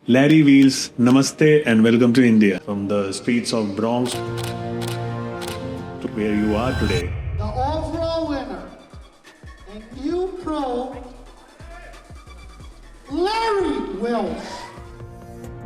Larry Wheels, Namaste and welcome to India. From the streets of Bronx to where you are today. The overall winner and new pro, Larry Wheels.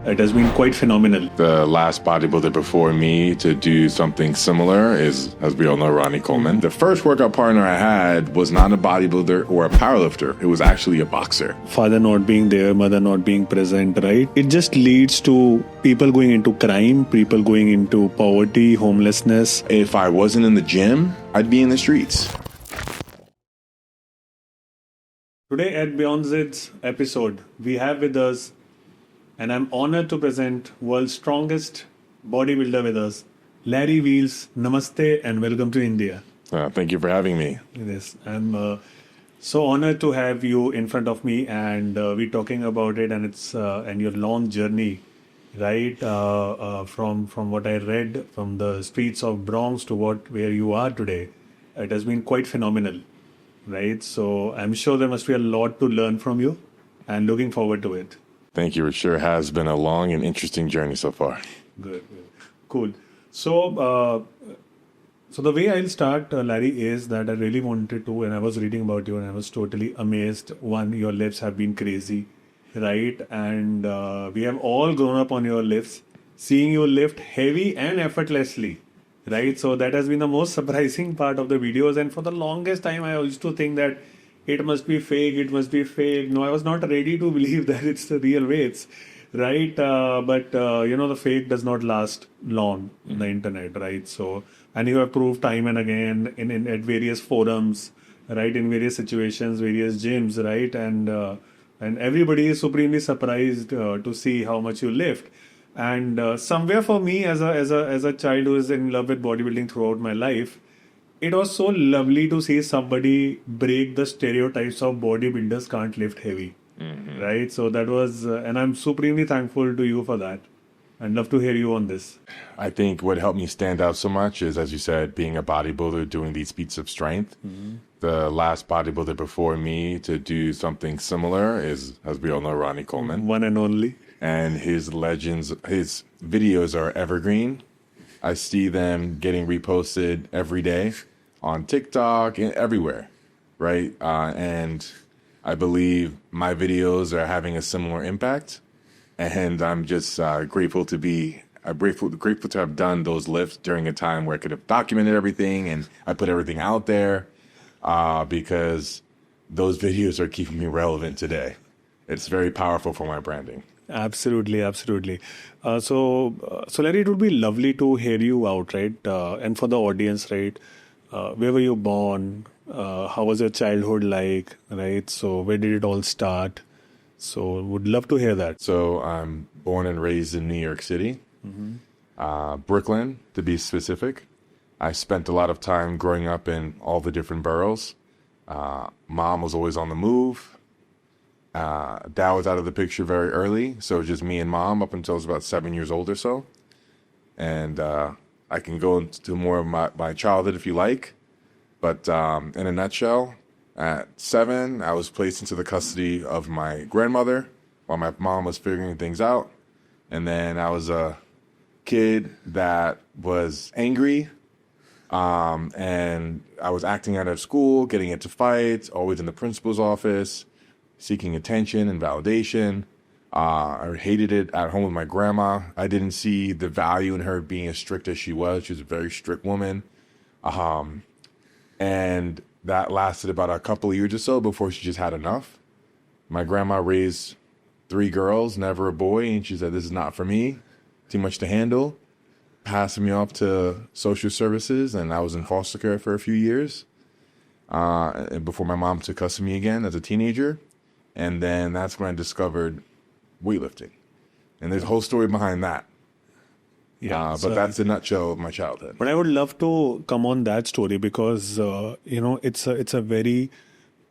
It has been quite phenomenal. The last bodybuilder before me to do something similar is, as we all know, Ronnie Coleman. The first workout partner I had was not a bodybuilder or a powerlifter. It was actually a boxer. Father not being there, mother not being present, right? It just leads to people going into crime, people going into poverty, homelessness. If I wasn't in the gym, I'd be in the streets. Today at Beyond Zidd's episode, we have with us, and I'm honored to present world's strongest bodybuilder with us, Larry Wheels. Namaste and welcome to India. Thank you for having me. Yes, I'm so honored to have you in front of me, and we're talking about it, and it's and your long journey, right? From what I read, from the streets of Bronx to where you are today, it has been quite phenomenal, right? So I'm sure there must be a lot to learn from you, and looking forward to it. Thank you. It sure has been a long and interesting journey so far. Good. Cool. So, so the way I'll start, Larry, is that I really wanted to, and I was reading about you and I was totally amazed. One, your lifts have been crazy, right? And we have all grown up on your lifts, seeing you lift heavy and effortlessly, right? So that has been the most surprising part of the videos. And for the longest time, I used to think that it must be fake, it must be fake. No, I was not ready to believe that it's the real weights, right? But the fake does not last long on the internet, right? So, and you have proved time and again at various forums, right? In various situations, various gyms, right? And everybody is supremely surprised to see how much you lift. And somewhere for me, as a child who is in love with bodybuilding throughout my life, it was so lovely to see somebody break the stereotypes of bodybuilders can't lift heavy, right? So that was, and I'm supremely thankful to you for that. I'd love to hear you on this. I think what helped me stand out so much is, as you said, being a bodybuilder, doing these feats of strength. The last bodybuilder before me to do something similar is, as we all know, Ronnie Coleman. One and only. And his videos are evergreen. I see them getting reposted every day on TikTok and everywhere, right? And I believe my videos are having a similar impact. And I'm just grateful to have done those lifts during a time where I could have documented everything and I put everything out there because those videos are keeping me relevant today. It's very powerful for my branding. Absolutely. So Larry, it would be lovely to hear you out, right? And for the audience, right? Where were you born? How was your childhood like, right? So where did it all start? So would love to hear that. So I'm born and raised in New York City, Brooklyn to be specific. I spent a lot of time growing up in all the different boroughs. Mom was always on the move. Dad was out of the picture very early, so just me and mom up until I was about 7 years old or so. And I can go into more of my childhood if you like. But in a nutshell, at 7, I was placed into the custody of my grandmother while my mom was figuring things out. And then I was a kid that was angry, and I was acting out of school, getting into fights, always in the principal's office, seeking attention and validation. I hated it at home with my grandma. I didn't see the value in her being as strict as she was. She was a very strict woman. And that lasted about a couple of years or so before she just had enough. My grandma raised 3 girls, never a boy, and she said, this is not for me, too much to handle. Passing me off to social services, and I was in foster care for a few years before my mom took custody of me again as a teenager. And then that's when I discovered weightlifting. And there's a whole story behind that. Yeah, but that's a nutshell of my childhood. But I would love to come on that story because, it's a very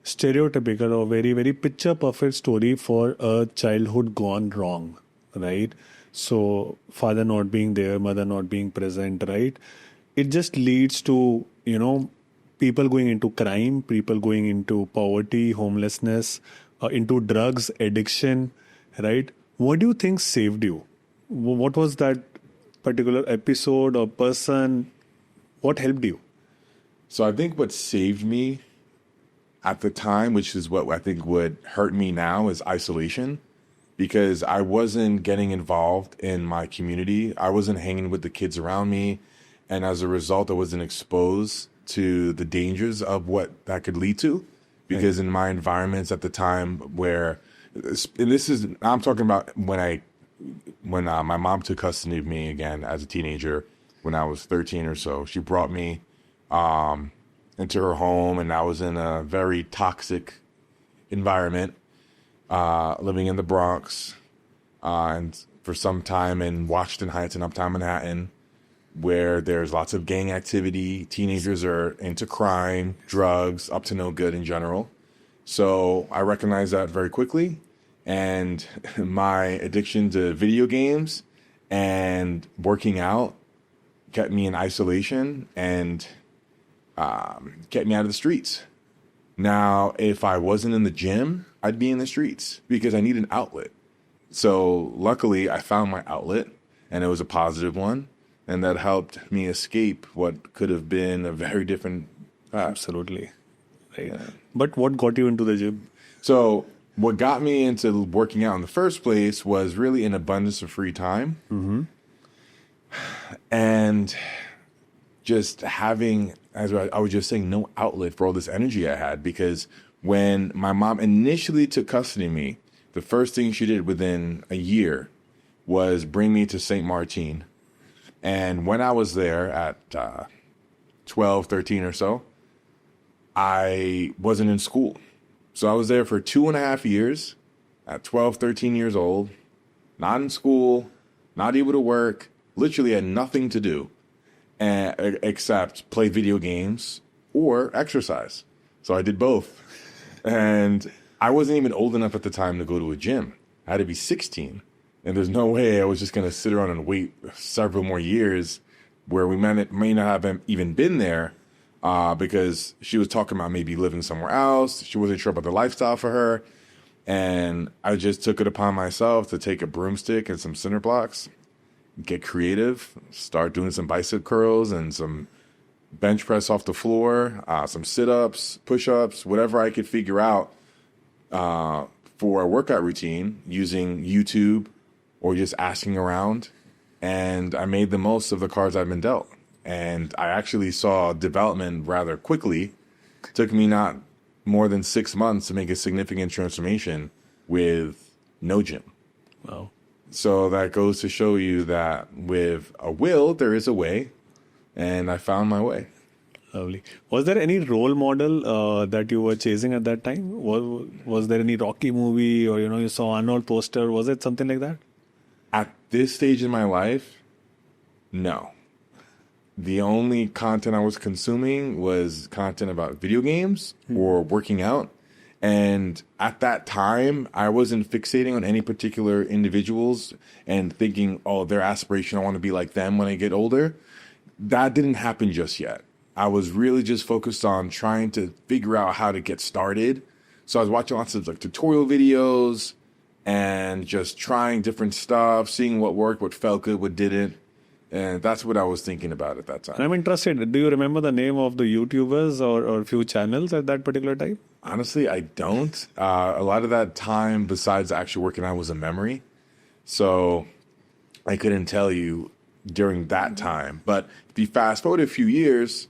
stereotypical or very, very picture perfect story for a childhood gone wrong, right? So father not being there, mother not being present, right? It just leads to, people going into crime, people going into poverty, homelessness, into drugs, addiction, right? What do you think saved you? What was that particular episode or person? What helped you? So I think what saved me at the time, which is what I think would hurt me now, is isolation, because I wasn't getting involved in my community. I wasn't hanging with the kids around me. And as a result, I wasn't exposed to the dangers of what that could lead to. Because in my environments at the time where, and this is, I'm talking about when my mom took custody of me again as a teenager when I was 13 or so. She brought me into her home, and I was in a very toxic environment, living in the Bronx, and for some time in Washington Heights and Uptown Manhattan, where there's lots of gang activity. Teenagers are into crime, drugs, up to no good in general. So I recognized that very quickly. And my addiction to video games and working out kept me in isolation and kept me out of the streets. Now, if I wasn't in the gym, I'd be in the streets because I need an outlet. So luckily, I found my outlet, and it was a positive one. And that helped me escape what could have been a very different path. Absolutely. Right. Yeah. But what got you into the gym? So what got me into working out in the first place was really an abundance of free time. Mm-hmm. And just having, as I was just saying, no outlet for all this energy I had. Because when my mom initially took custody of me, the first thing she did within a year was bring me to St. Martin. And when I was there at 12, 13 or so, I wasn't in school. So I was there for 2.5 years at 12, 13 years old, not in school, not able to work, literally had nothing to do except play video games or exercise. So I did both. And I wasn't even old enough at the time to go to a gym. I had to be 16. And there's no way I was just going to sit around and wait several more years where we may not have even been there because she was talking about maybe living somewhere else. She wasn't sure about the lifestyle for her. And I just took it upon myself to take a broomstick and some cinder blocks, get creative, start doing some bicep curls and some bench press off the floor, some sit-ups, push-ups, whatever I could figure out for a workout routine using YouTube or just asking around. And I made the most of the cards I've been dealt. And I actually saw development rather quickly. It took me not more than 6 months to make a significant transformation with no gym. Wow. So that goes to show you that with a will, there is a way. And I found my way. Lovely. Was there any role model that you were chasing at that time? Was there any Rocky movie or, you saw Arnold poster? Was it something like that? At this stage in my life, no. The only content I was consuming was content about video games or working out. And at that time, I wasn't fixating on any particular individuals and thinking, oh, their aspiration, I want to be like them when I get older. That didn't happen just yet. I was really just focused on trying to figure out how to get started. So I was watching lots of tutorial videos and just trying different stuff, seeing what worked, what felt good, what didn't. And that's what I was thinking about at that time. I'm interested. Do you remember the name of the YouTubers or few channels at that particular time? Honestly, I don't. A lot of that time, besides actually working out, was a memory. So I couldn't tell you during that time. But if you fast forward a few years,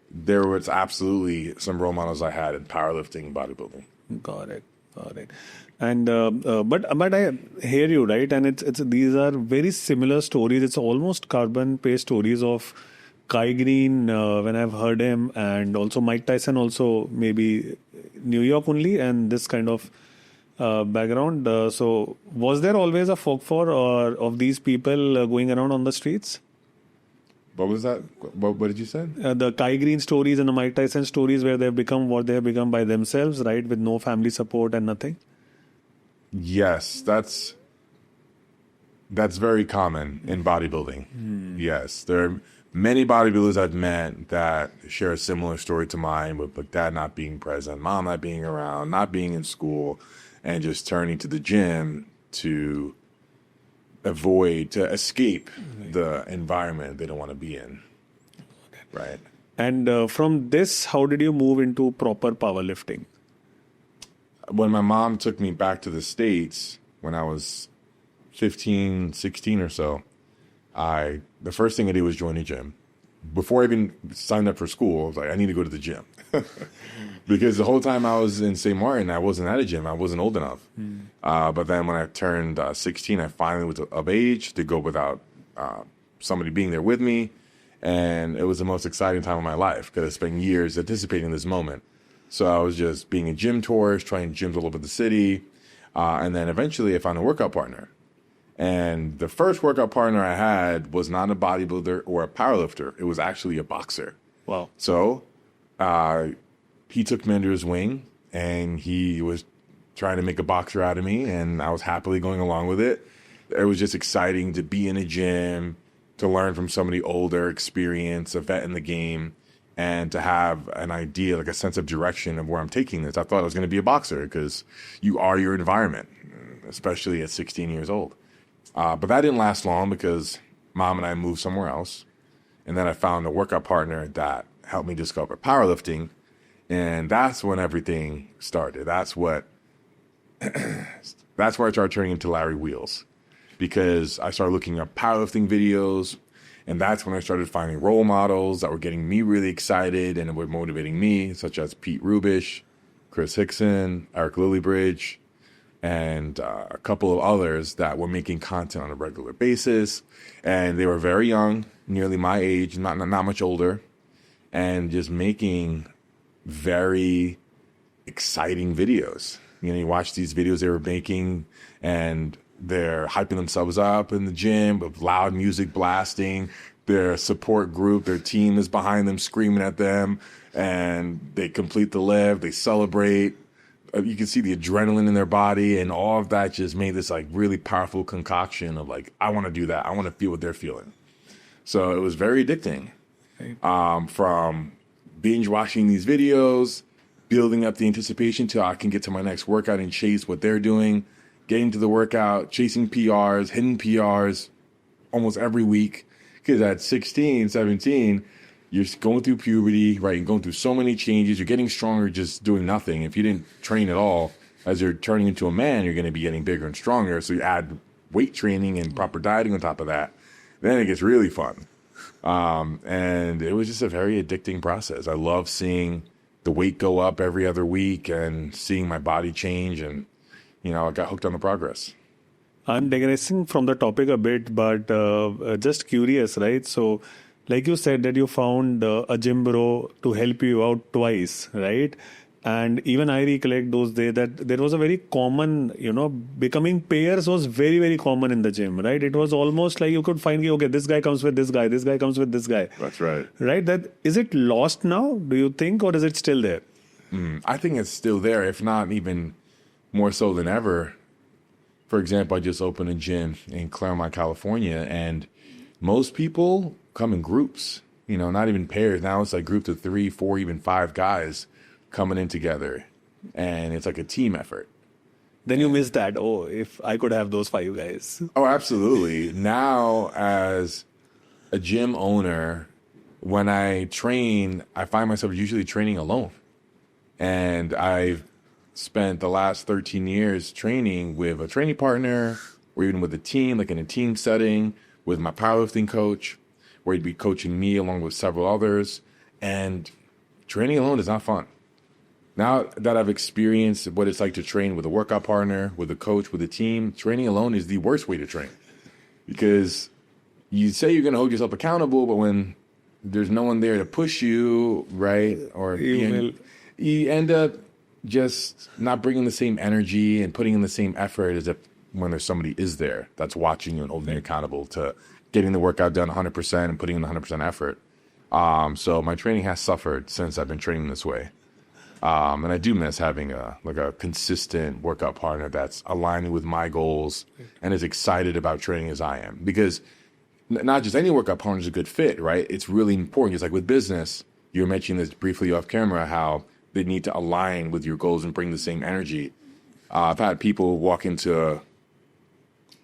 there was absolutely some role models I had in powerlifting and bodybuilding. Got it. And but I hear you, right? And it's these are very similar stories. It's almost carbon paste stories of Kai Green when I've heard him, and also Mike Tyson, also maybe New York only, and this kind of background. So was there always a folklore of these people going around on the streets? What was that? What did you say? The Kai Green stories and the Mike Tyson stories where they've become what they have become by themselves, right? With no family support and nothing. Yes, that's very common in bodybuilding. Yes, there are many bodybuilders I've met that share a similar story to mine, with dad not being present, mom not being around, not being in school, and just turning to the gym to avoid, to escape the environment they don't want to be in. Right. And from this, how did you move into proper powerlifting? When my mom took me back to the States when I was 15, 16 or so, the first thing I did was join a gym. Before I even signed up for school, I was like, I need to go to the gym. Because the whole time I was in St. Martin, I wasn't at a gym. I wasn't old enough. But then when I turned 16, I finally was of age to go without somebody being there with me. And it was the most exciting time of my life because I spent years anticipating this moment. So I was just being in gym tours, trying gyms all over the city. And then eventually I found a workout partner. And the first workout partner I had was not a bodybuilder or a powerlifter. It was actually a boxer. Wow. So he took me under his wing, and he was trying to make a boxer out of me, and I was happily going along with it. It was just exciting to be in a gym, to learn from somebody older, experienced, a vet in the game, and to have an idea, like a sense of direction of where I'm taking this. I thought I was going to be a boxer because you are your environment, especially at 16 years old. But that didn't last long because Mom and I moved somewhere else. And then I found a workout partner that helped me discover powerlifting. And that's when everything started. That's where I started turning into Larry Wheels, because I started looking up powerlifting videos. And that's when I started finding role models that were getting me really excited and were motivating me, such as Pete Rubish, Chris Hickson, Eric Lillybridge, and a couple of others that were making content on a regular basis. And they were very young, nearly my age, not much older, and just making very exciting videos. You know, you watch these videos they were making, and they're hyping themselves up in the gym with loud music blasting. Their support group, their team is behind them screaming at them, and they complete the lift, they celebrate. You can see the adrenaline in their body, and all of that just made this like really powerful concoction of like, I want to do that. I want to feel what they're feeling. So it was very addicting. From binge watching these videos, building up the anticipation till I can get to my next workout and chase what they're doing, getting to the workout, chasing PRs, hitting PRs almost every week. Because at 16, 17, you're going through puberty, right? You're going through so many changes. You're getting stronger just doing nothing. If you didn't train at all, as you're turning into a man, you're going to be getting bigger and stronger. So you add weight training and proper dieting on top of that. Then it gets really fun. And it was just a very addicting process. I love seeing the weight go up every other week and seeing my body change. And, you know, I got hooked on the progress. I'm digressing from the topic a bit, but just curious, right? So, like you said that you found a gym bro to help you out twice, right? And even I recollect those days that there was a very common, you know, becoming pairs was very, very common in the gym, right? It was almost like you could find, okay, this guy comes with this guy comes with this guy. That's right. Right? That is it lost now, do you think, or is it still there? I think it's still there, if not even more so than ever. For example, I just opened a gym in Claremont, California, and most people come in groups, you know, not even pairs. Now it's like groups of 3, 4, even 5 guys coming in together, and it's like a team effort. Then you miss that. Oh, if I could have those 5 guys. Oh, absolutely. Now, as a gym owner, when I train, I find myself usually training alone. And I've spent the last 13 years training with a training partner, or even with a team, like in a team setting, with my powerlifting coach, where he'd be coaching me along with several others. And training alone is not fun. Now that I've experienced what it's like to train with a workout partner, with a coach, with a team, training alone is the worst way to train. Because you say you're going to hold yourself accountable, but when there's no one there to push you, right? Or you end up just not bringing the same energy and putting in the same effort as if when there's somebody is there that's watching you and holding you accountable to getting the workout done 100% and putting in the 100% effort. So my training has suffered since I've been training this way. And I do miss having a consistent workout partner that's aligning with my goals and is excited about training as I am. Because not just any workout partner is a good fit, right? It's really important. It's like with business, you were mentioning this briefly off camera, how they need to align with your goals and bring the same energy. I've had people walk into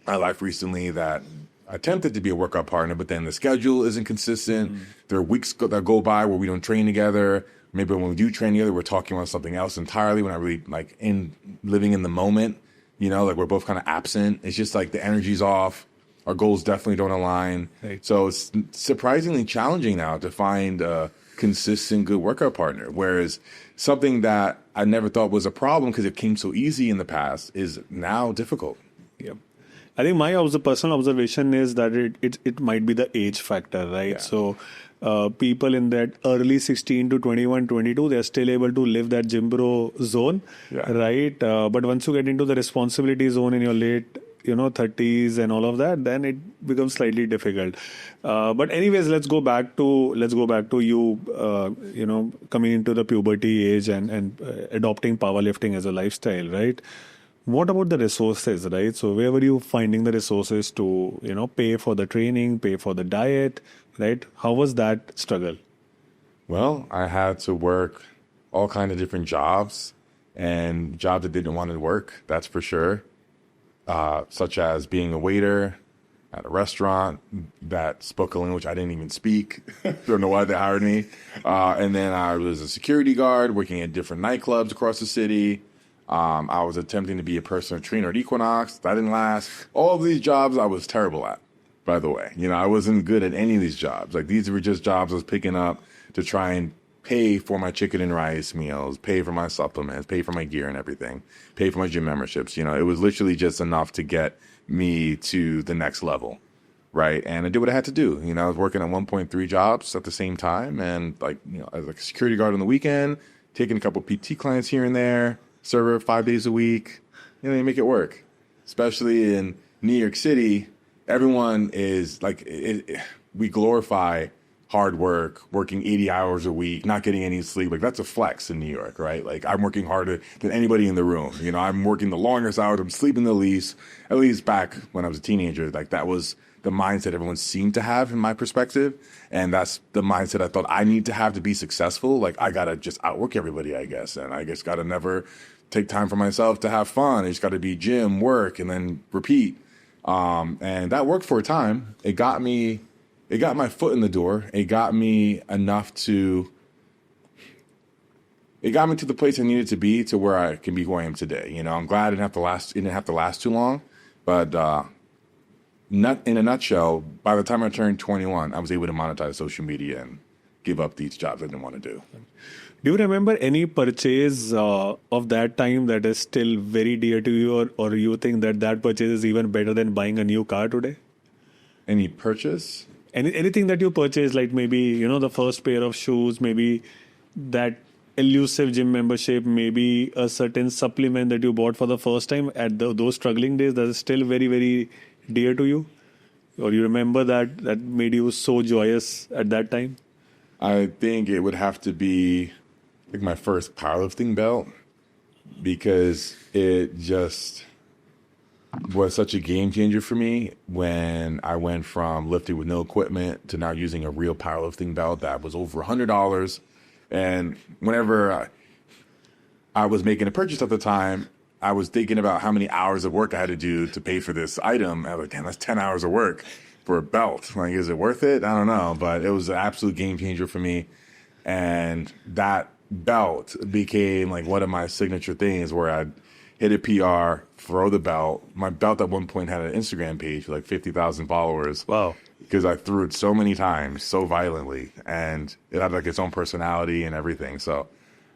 my life recently that attempted to be a workout partner, but then the schedule isn't consistent. There are weeks that go by where we don't train together. Maybe when we do train together, we're talking about something else entirely. We're not really like living in the moment, like we're both kind of absent. It's just like the energy's off. Our goals definitely don't align. Right. So it's surprisingly challenging now to find a consistent, good workout partner. Whereas something that I never thought was a problem because it came so easy in the past is now difficult. Yeah. I think my personal observation is that it might be the age factor, right? Yeah. So people in that early 16 to 21, 22, they're still able to live that gym bro zone, Yeah. right? But once you get into the responsibility zone in your late 30s and all of that, then it becomes slightly difficult. But anyways, let's go back to you, coming into the puberty age and adopting powerlifting as a lifestyle, right? What about the resources, right? So where were you finding the resources to, pay for the training, pay for the diet, right? How was that struggle? Well, I had to work all kind of different jobs and jobs that didn't want to work, that's for sure. Such as being a waiter at a restaurant that spoke a language I didn't even speak. Don't know why they hired me. And then I was a security guard working at different nightclubs across the city. I was attempting to be a personal trainer at Equinox. That didn't last. All of these jobs I was terrible at, by the way. I wasn't good at any of these jobs. Like, these were just jobs I was picking up to try and pay for my chicken and rice meals, pay for my supplements, pay for my gear and everything, pay for my gym memberships. It was literally just enough to get me to the next level, right? And I did what I had to do. I was working at 1.3 jobs at the same time, and as a security guard on the weekend, taking a couple PT clients here and there, server 5 days a week. You make it work. Especially in New York City, everyone is like, we glorify hard work, working 80 hours a week, not getting any sleep. Like, that's a flex in New York, right? Like, I'm working harder than anybody in the room. I'm working the longest hours. I'm sleeping the least. At least back when I was a teenager, like, that was the mindset everyone seemed to have in my perspective. And that's the mindset I thought I need to have to be successful. Like, I got to just outwork everybody, I guess. And I just got to never take time for myself to have fun. I just got to be gym, work, and then repeat. And that worked for a time. It got my foot in the door. It got me enough to, it got me to the place I needed to be, to where I can be who I am today. I'm glad it didn't have to last too long, but, not in a nutshell, by the time I turned 21, I was able to monetize social media and give up these jobs I didn't want to do. Do you remember any purchase of that time that is still very dear to you, or you think that purchase is even better than buying a new car today? Any purchase? Anything that you purchased, like maybe, the first pair of shoes, maybe that elusive gym membership, maybe a certain supplement that you bought for the first time at those struggling days, that is still very, very dear to you? Or you remember that made you so joyous at that time? I think it would have to be like my first powerlifting belt, because it just was such a game changer for me when I went from lifting with no equipment to now using a real powerlifting belt that was over $100. And whenever I was making a purchase at the time, I was thinking about how many hours of work I had to do to pay for this item. I was like, damn, that's 10 hours of work for a belt. Like, is it worth it? I don't know. But it was an absolute game changer for me. And that belt became like one of my signature things, where I'd hit a PR, throw the belt. My belt at one point had an Instagram page with like 50,000 followers. Wow. Because I threw it so many times, so violently. And it had like its own personality and everything. So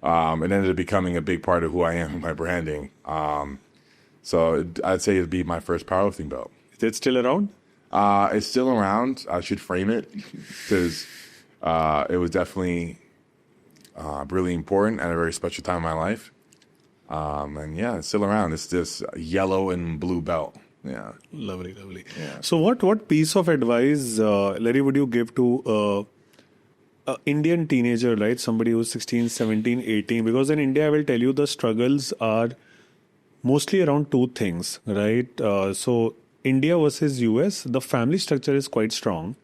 it ended up becoming a big part of who I am, my branding. So I'd say it'd be my first powerlifting belt. Is it still around? It's still around. I should frame it, because it was definitely really important at a very special time in my life. And yeah, it's still around. It's this yellow and blue belt. Yeah. Lovely, lovely. Yeah. So what piece of advice, Larry, would you give to a Indian teenager, right? Somebody who's 16, 17, 18. Because in India, I will tell you, the struggles are mostly around two things, right? So India versus US, the family structure is quite strong,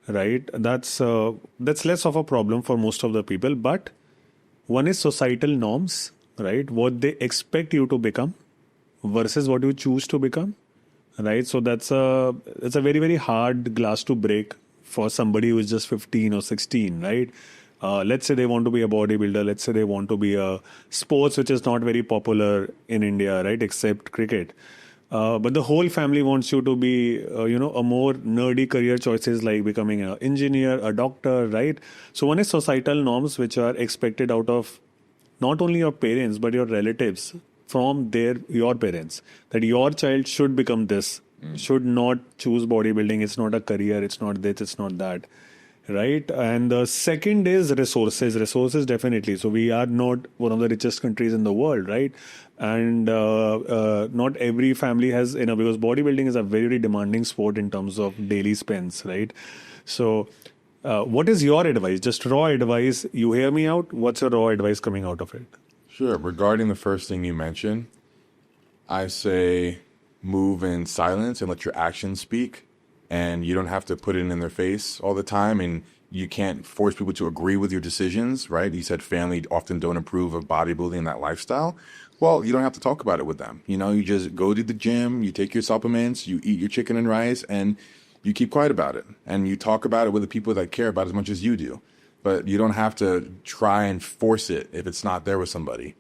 right? That's less of a problem for most of the people. But one is societal norms, right? What they expect you to become versus what you choose to become, right? So it's a very, very hard glass to break for somebody who is just 15 or 16, right? Let's say they want to be a bodybuilder. Let's say they want to be a sports which is not very popular in India, right? Except cricket. But the whole family wants you to be, a more nerdy career choices like becoming an engineer, a doctor, right? So one is societal norms which are expected out of not only your parents but your relatives from your parents, that your child should become this, should not choose bodybuilding. It's not a career. It's not this. It's not that. Right. And the second is resources definitely. So we are not one of the richest countries in the world, right? And not every family has, because bodybuilding is a very, very demanding sport in terms of daily spends, right? So what is your advice? Just raw advice. You hear me out. What's your raw advice coming out of it? Sure. Regarding the first thing you mentioned, I say move in silence and let your actions speak. And you don't have to put it in their face all the time. And you can't force people to agree with your decisions, right? You said family often don't approve of bodybuilding and that lifestyle. Well, you don't have to talk about it with them. You just go to the gym, you take your supplements, you eat your chicken and rice, and you keep quiet about it. And you talk about it with the people that care about it as much as you do. But you don't have to try and force it if it's not there with somebody.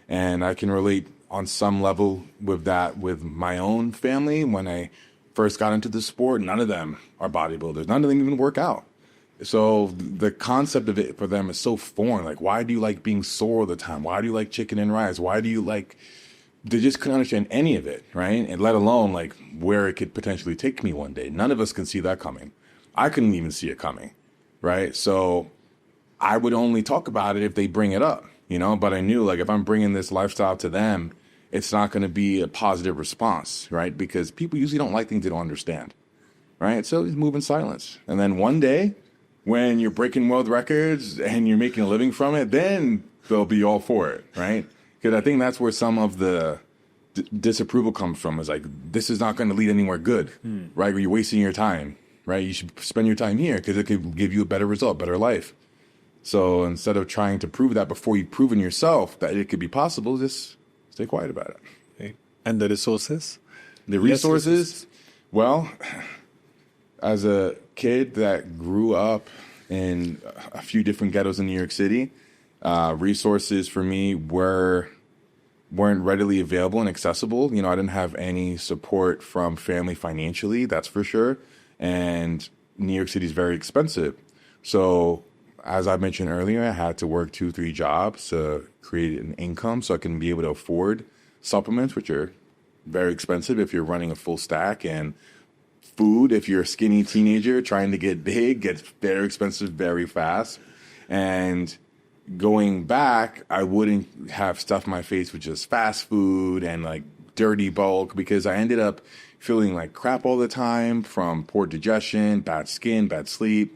And I can relate on some level with that with my own family. When I first got into the sport, none of them are bodybuilders. None of them even work out. So the concept of it for them is so foreign. Like, why do you like being sore all the time? Why do you like chicken and rice? Why do you like... They just couldn't understand any of it, right? And let alone like where it could potentially take me one day. None of us can see that coming. I couldn't even see it coming, right? So I would only talk about it if they bring it up, but I knew like if I'm bringing this lifestyle to them, it's not going to be a positive response, right? Because people usually don't like things they don't understand, right? So just move in silence. And then one day when you're breaking world records and you're making a living from it, then they'll be all for it, right? Because I think that's where some of the disapproval comes from, is like, this is not going to lead anywhere good, right? Or you're wasting your time, right? You should spend your time here because it could give you a better result, better life. So instead of trying to prove that before you've proven yourself that it could be possible, just stay quiet about it. Okay. And the resources? The resources? Well, as a kid that grew up in a few different ghettos in New York City, resources for me weren't readily available and accessible. I didn't have any support from family financially, that's for sure. And New York City is very expensive. So as I mentioned earlier, I had to work 2-3 jobs to create an income so I can be able to afford supplements, which are very expensive if you're running a full stack, and food, if you're a skinny teenager trying to get big, gets very expensive very fast. And going back, I wouldn't have stuffed my face with just fast food and like dirty bulk, because I ended up feeling like crap all the time from poor digestion, bad skin, bad sleep,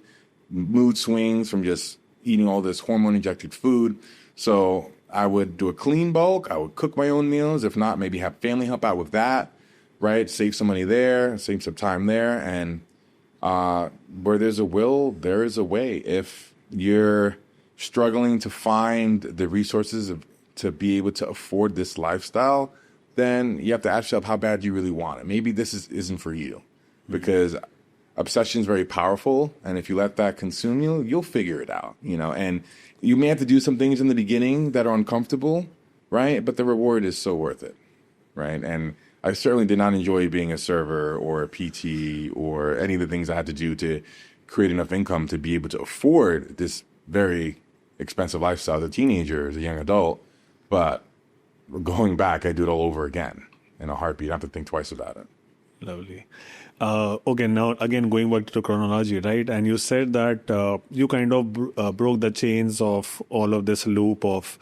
mood swings from just eating all this hormone injected food. So I would do a clean bulk. I would cook my own meals. If not, maybe have family help out with that, right? Save some money there, save some time there. And where there's a will, there is a way. If you're struggling to find the resources to be able to afford this lifestyle, then you have to ask yourself how bad do you really want it. Maybe this isn't for you, because obsession is very powerful, and if you let that consume you, you'll figure it out, and you may have to do some things in the beginning that are uncomfortable, right? But the reward is so worth it, right? And I certainly did not enjoy being a server or a PT or any of the things I had to do to create enough income to be able to afford this very expensive lifestyle as a teenager, as a young adult. But going back, I do it all over again in a heartbeat. I have to think twice about it. Lovely. Okay, now again going back to the chronology, right? And you said that you kind of broke the chains of all of this loop of,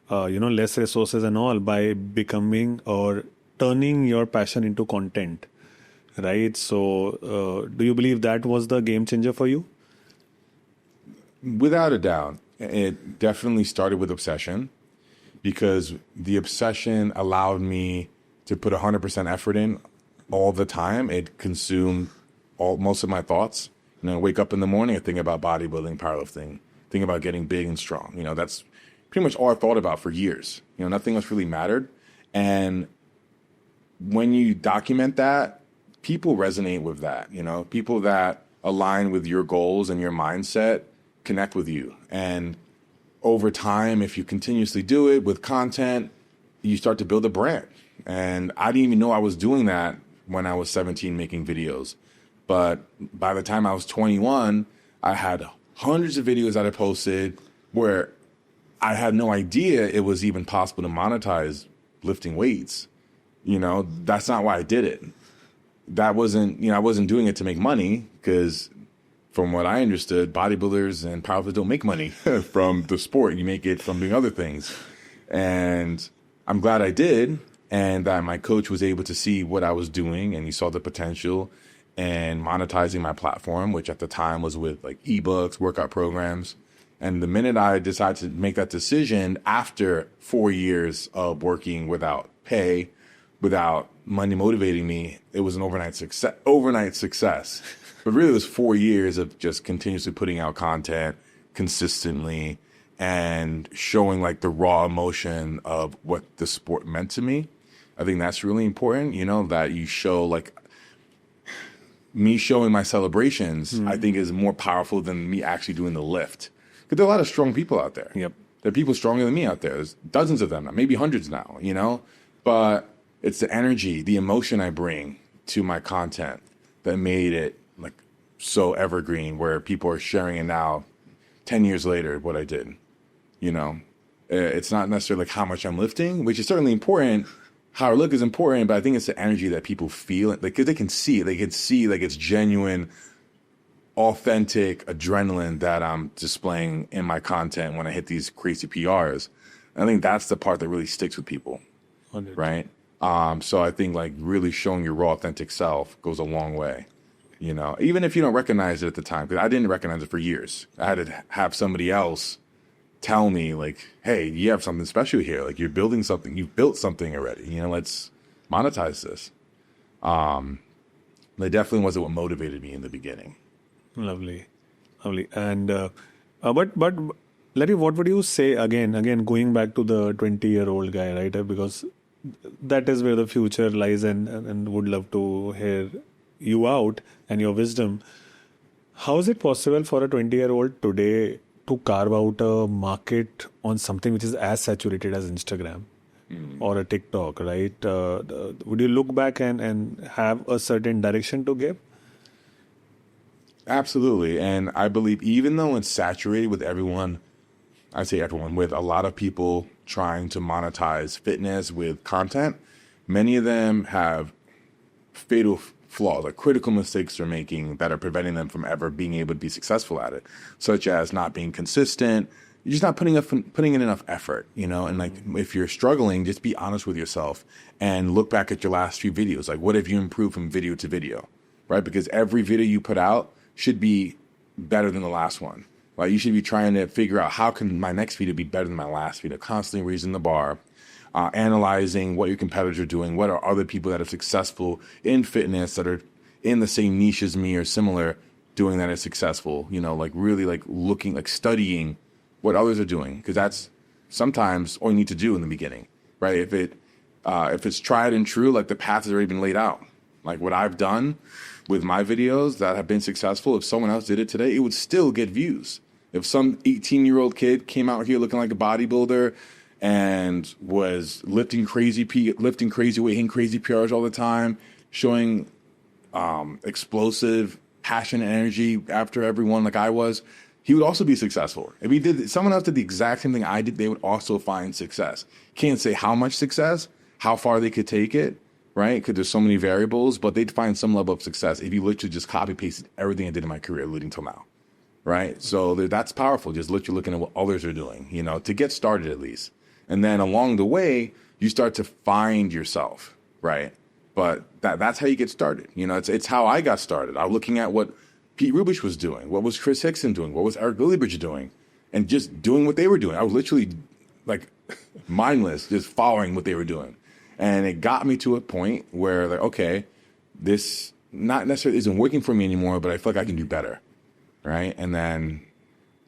less resources and all by becoming or turning your passion into content, right? So do you believe that was the game changer for you? Without a doubt. It definitely started with obsession, because the obsession allowed me to put 100% effort in all the time. It consumed most of my thoughts. I wake up in the morning, I think about bodybuilding, powerlifting, think about getting big and strong. That's pretty much all I thought about for years. Nothing else really mattered. And when you document that, people resonate with that, people that align with your goals and your mindset connect with you. And over time, if you continuously do it with content, you start to build a brand. And I didn't even know I was doing that when I was 17 making videos. But by the time I was 21, I had hundreds of videos that I posted where I had no idea it was even possible to monetize lifting weights. That's not why I did it. That wasn't, I wasn't doing it to make money, because from what I understood, bodybuilders and powerlifters don't make money from the sport. You make it from doing other things. And I'm glad I did, and that my coach was able to see what I was doing, and he saw the potential in monetizing my platform, which at the time was with like ebooks, workout programs. And the minute I decided to make that decision after 4 years of working without pay, without money motivating me, it was an overnight success. But really, it was 4 years of just continuously putting out content consistently and showing like the raw emotion of what the sport meant to me. I think that's really important, that you show, like, me showing my celebrations, I think is more powerful than me actually doing the lift. Because there are a lot of strong people out there. Yep. There are people stronger than me out there. There's dozens of them, maybe hundreds now, But it's the energy, the emotion I bring to my content that made it like so evergreen, where people are sharing it now, 10 years later, what I did. It's not necessarily like how much I'm lifting, which is certainly important. How I look is important, but I think it's the energy that people feel, like, because they can see it. They can see like it's genuine, authentic adrenaline that I'm displaying in my content when I hit these crazy PRs. And I think that's the part that really sticks with people, 100%. right? So I think like really showing your raw, authentic self goes a long way, even if you don't recognize it at the time, because I didn't recognize it for years. I had to have somebody else tell me like, hey, you have something special here. Like, you're building something, you've built something already, let's monetize this. That definitely wasn't what motivated me in the beginning. Lovely. And but Larry, what would you say again going back to the 20-year-old guy, right? Because that is where the future lies, and would love to hear you out and your wisdom. How is it possible for a 20-year-old today to carve out a market on something which is as saturated as Instagram or a TikTok, right? Would you look back and have a certain direction to give? Absolutely. And I believe even though it's saturated with everyone, I say everyone, with a lot of people trying to monetize fitness with content, many of them have fatal flaws, like critical mistakes they're making that are preventing them from ever being able to be successful at it, such as not being consistent. You're just not putting in enough effort, and like, if you're struggling, just be honest with yourself and look back at your last few videos. Like, what have you improved from video to video, right? Because every video you put out should be better than the last one. Like, you should be trying to figure out, how can my next video be better than my last video? Constantly raising the bar, analyzing what your competitors are doing. What are other people that are successful in fitness that are in the same niche as me or similar doing that are successful? Like, really like looking, like studying what others are doing, because that's sometimes all you need to do in the beginning, right? If it's tried and true, like, the path has already been laid out. Like, what I've done with my videos that have been successful, if someone else did it today, it would still get views. If some 18-year-old kid came out here looking like a bodybuilder and was lifting crazy weight, hitting crazy PRs all the time, showing explosive passion and energy after everyone like I was, he would also be successful. If someone else did the exact same thing I did, they would also find success. Can't say how much success, how far they could take it, right? Because there's so many variables, but they'd find some level of success if you literally just copy pasted everything I did in my career leading till now, right? So that's powerful. Just literally looking at what others are doing, to get started at least. And then along the way, you start to find yourself, right? But that's how you get started. It's how I got started. I was looking at what Pete Rubish was doing, what was Chris Hickson doing, what was Eric Lillibridge doing, and just doing what they were doing. I was literally like mindless, just following what they were doing. And it got me to a point where, like, okay, this not necessarily isn't working for me anymore, but I feel like I can do better, right? And then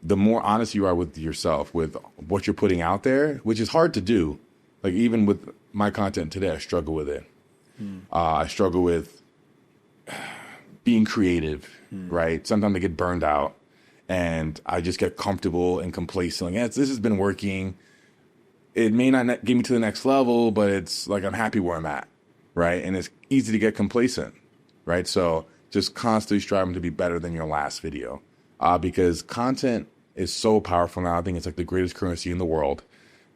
the more honest you are with yourself, with what you're putting out there, which is hard to do. Like, even with my content today, I struggle with it. I struggle with being creative, right? Sometimes I get burned out and I just get comfortable and complacent. Like, yeah, this has been working. It may not get me to the next level, but it's like I'm happy where I'm at, right? And it's easy to get complacent, right? So just constantly striving to be better than your last video, because content is so powerful now. I think it's like the greatest currency in the world,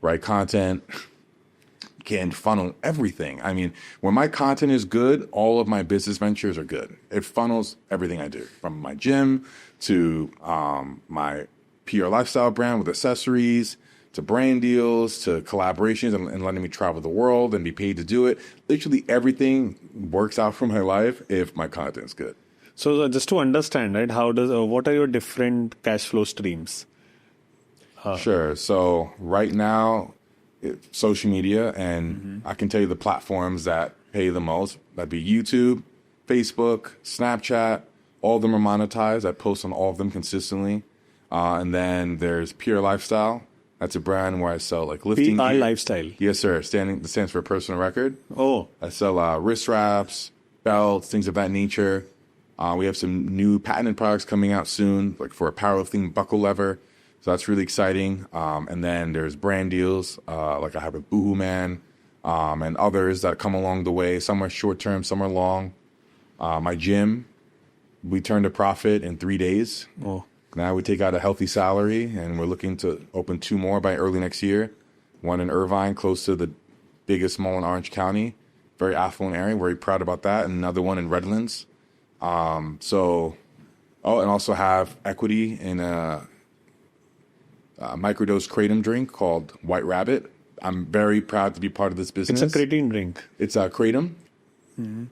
right? Content can funnel everything. I mean, when my content is good, all of my business ventures are good. It funnels everything I do, from my gym to my PR lifestyle brand with accessories, to brand deals, to collaborations, and letting me travel the world and be paid to do it. Literally everything works out for my life if my content's good. So just to understand, right, what are your different cash flow streams? Sure. So right now, social media, and I can tell you the platforms that pay the most. That'd be YouTube, Facebook, Snapchat. All of them are monetized. I post on all of them consistently. And then there's Pure Lifestyle. That's a brand where I sell like lifting PR gear. Lifestyle. Yes, sir. Stands for personal record. Oh, I sell wrist wraps, belts, things of that nature. We have some new patented products coming out soon, like for a powerlifting buckle lever. So that's really exciting. And then there's brand deals, like I have with Boohoo Man, and others that come along the way. Some are short term, some are long. My gym, we turned a profit in 3 days. oh, Now we take out a healthy salary, and we're looking to open 2 more by early next year. One in Irvine, close to the biggest mall in Orange County, very affluent area. Very proud about that. And another one in Redlands. And also have equity in a microdose kratom drink called White Rabbit. I'm very proud to be part of this business. it's a creatine drink. It's a kratom.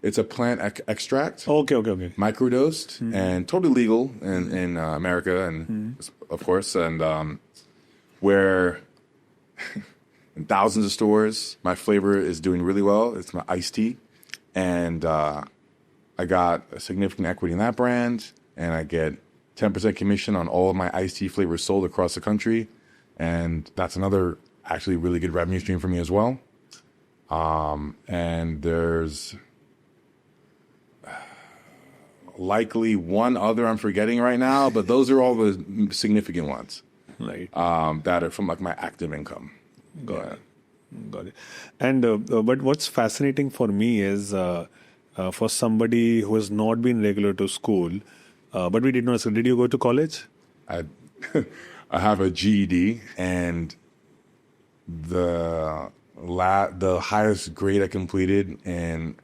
It's a plant extract. Okay. Microdosed and totally legal in America, and of course, and where in thousands of stores. My flavor is doing really well. It's my iced tea, and I got a significant equity in that brand, and I get 10% commission on all of my iced tea flavors sold across the country, and that's another actually really good revenue stream for me as well. And there's likely one other I'm forgetting right now, but those are all the significant ones, Right. that are from like my active income. Got it. And but what's fascinating for me is for somebody who has not been regular to school, but we did not. So did you go to college? I I have a GED, and the highest grade I completed in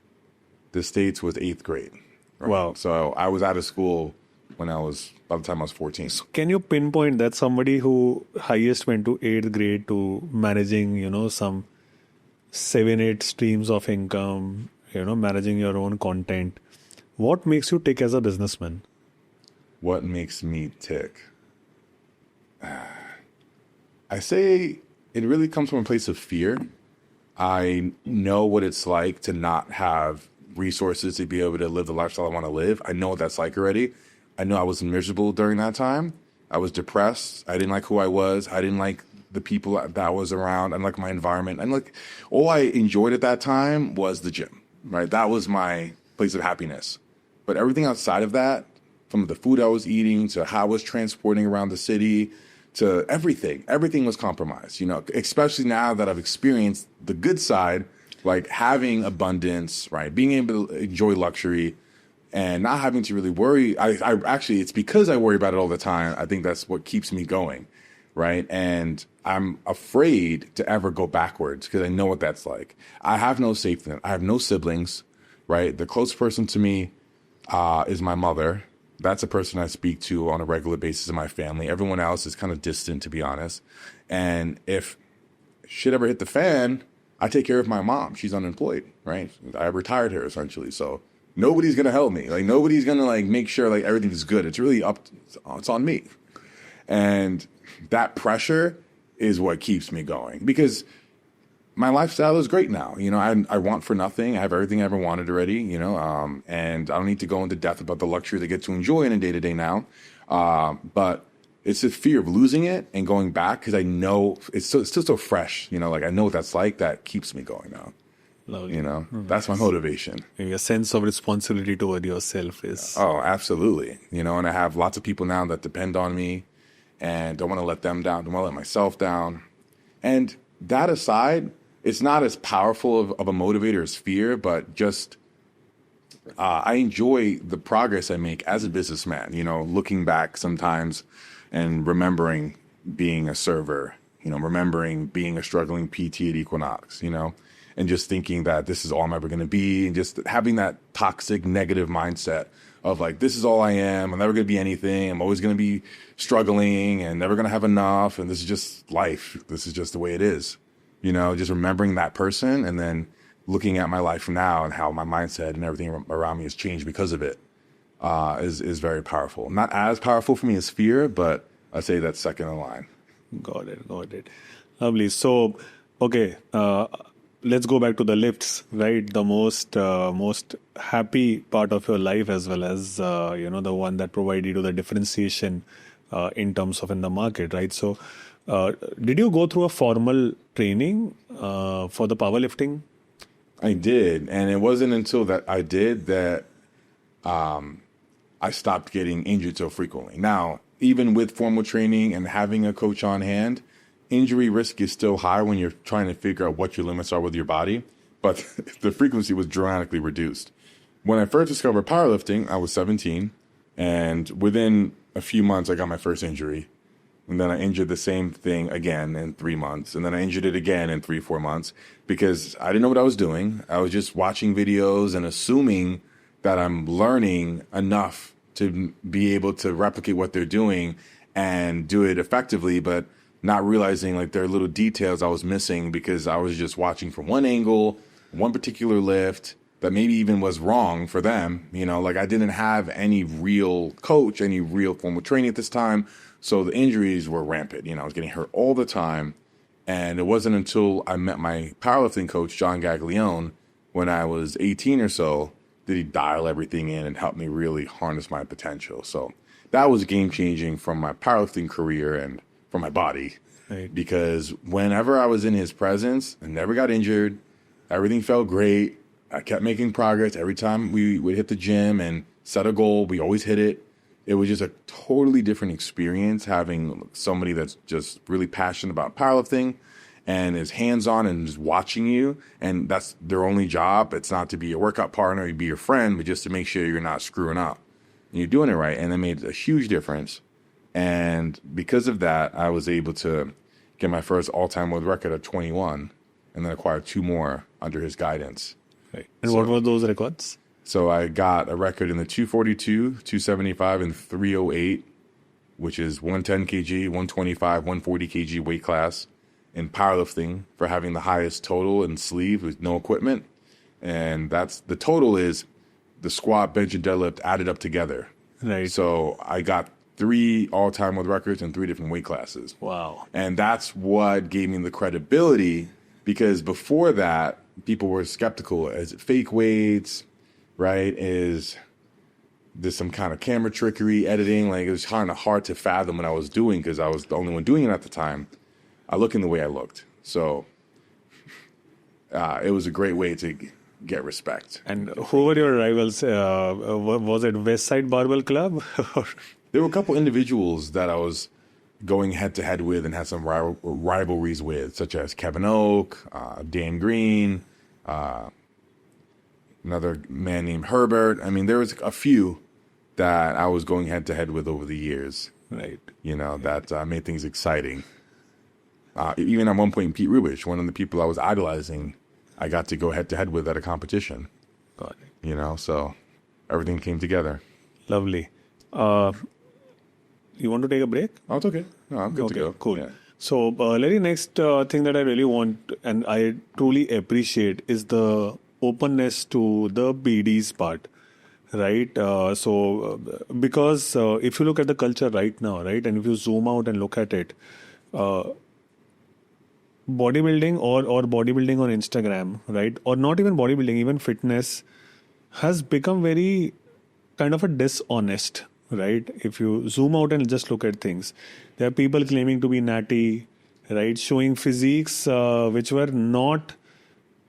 the States was 8th grade. Right? Wow. So I was out of school by the time I was 14. Can you pinpoint that somebody who highest went to 8th grade to managing, some 7-8 streams of income, managing your own content? What makes you tick as a businessman? What makes me tick? I say it really comes from a place of fear. I know what it's like to not have resources to be able to live the lifestyle I want to live. I know what that's like already. I know I was miserable during that time. I was depressed. I didn't like who I was. I didn't like the people that I was around. I didn't like my environment. And like all I enjoyed at that time was the gym, right? That was my place of happiness. But everything outside of that, from the food I was eating to how I was transporting around the city to everything was compromised, especially now that I've experienced the good side, like having abundance, right? Being able to enjoy luxury and not having to really worry. I actually, it's because I worry about it all the time. I think that's what keeps me going, right? And I'm afraid to ever go backwards because I know what that's like. I have no safety net. I have no siblings, right? The closest person to me is my mother. That's a person I speak to on a regular basis in my family. Everyone else is kind of distant, to be honest. And if shit ever hit the fan, I take care of my mom. She's unemployed, right? I retired her essentially. So nobody's going to help me. Like nobody's going to like make sure like everything is good. It's really it's on me. And that pressure is what keeps me going because my lifestyle is great now. I want for nothing. I have everything I ever wanted already, and I don't need to go into depth about the luxury they get to enjoy in a day-to-day now. But it's the fear of losing it and going back because I know it's still so fresh, like I know what that's like. That keeps me going now. Lovely. That's my motivation. A sense of responsibility toward yourself is... Oh, absolutely. And I have lots of people now that depend on me and don't want to let them down, don't want to let myself down. And that aside, it's not as powerful of a motivator as fear, but just I enjoy the progress I make as a businessman, looking back sometimes and remembering being a server, remembering being a struggling PT at Equinox, and just thinking that this is all I'm ever going to be, and just having that toxic negative mindset of like, this is all I am. I'm never going to be anything. I'm always going to be struggling and never going to have enough. And this is just life. This is just the way it is. Just remembering that person and then looking at my life now and how my mindset and everything around me has changed because of it is very powerful. Not as powerful for me as fear, but I'd say that's second in line. Got it. Lovely. So, okay, let's go back to the lifts, right? The most happy part of your life, as well as the one that provided you the differentiation in terms of in the market, right? So, did you go through a formal training for the powerlifting? I did, and it wasn't until that I did that I stopped getting injured so frequently. Now, even with formal training and having a coach on hand, injury risk is still high when you're trying to figure out what your limits are with your body, but the frequency was dramatically reduced. When I first discovered powerlifting, I was 17, and within a few months, I got my first injury. And then I injured the same thing again in 3 months. And then I injured it again in 3-4 months because I didn't know what I was doing. I was just watching videos and assuming that I'm learning enough to be able to replicate what they're doing and do it effectively, but not realizing like there are little details I was missing because I was just watching from one angle, one particular lift that maybe even was wrong for them. Like I didn't have any real coach, any real formal training at this time. So the injuries were rampant. I was getting hurt all the time. And it wasn't until I met my powerlifting coach, John Gaglione, when I was 18 or so, that he dial everything in and help me really harness my potential. So that was game changing from my powerlifting career and for my body. Right. Because whenever I was in his presence, I never got injured. Everything felt great. I kept making progress. Every time we would hit the gym and set a goal, we always hit it. It was just a totally different experience having somebody that's just really passionate about powerlifting and is hands-on and just watching you. And that's their only job. It's not to be your workout partner, be your friend, but just to make sure you're not screwing up. And you're doing it right. And it made a huge difference. And because of that, I was able to get my first all-time world record at 21 and then acquire 2 more under his guidance. Right. And what were those records? So I got a record in the 242, 275, and 308, which is 110 kg, 125, 140 kg weight class in powerlifting for having the highest total in sleeve with no equipment. And that's the total is the squat, bench, and deadlift added up together. Right. So I got 3 all-time world records in 3 different weight classes. Wow. And that's what gave me the credibility because before that, people were skeptical. Is it fake weights? Right? Is there some kind of camera trickery, editing? Like it was kind of hard to fathom what I was doing because I was the only one doing it at the time. I look in the way I looked. So it was a great way to get respect. And who were your rivals? Was it West Side Barbell Club? There were a couple individuals that I was going head-to-head with and had some rivalries with, such as Kevin Oak, Dan Green, another man named Herbert. I mean, there was a few that I was going head-to-head with over the years. Right. That made things exciting. Even at one point, Pete Rubich, one of the people I was idolizing, I got to go head-to-head with at a competition. Got it. So everything came together. Lovely. You want to take a break? Oh, it's okay. No, I'm good to go. Cool. Yeah. So, Larry, next thing that I really want and I truly appreciate is the openness to the PEDs part, right? Because if you look at the culture right now, right, and if you zoom out and look at it, bodybuilding or bodybuilding on Instagram, right, or not even bodybuilding, even fitness has become very kind of a dishonest, right? If you zoom out and just look at things, there are people claiming to be natty, right, showing physiques which were not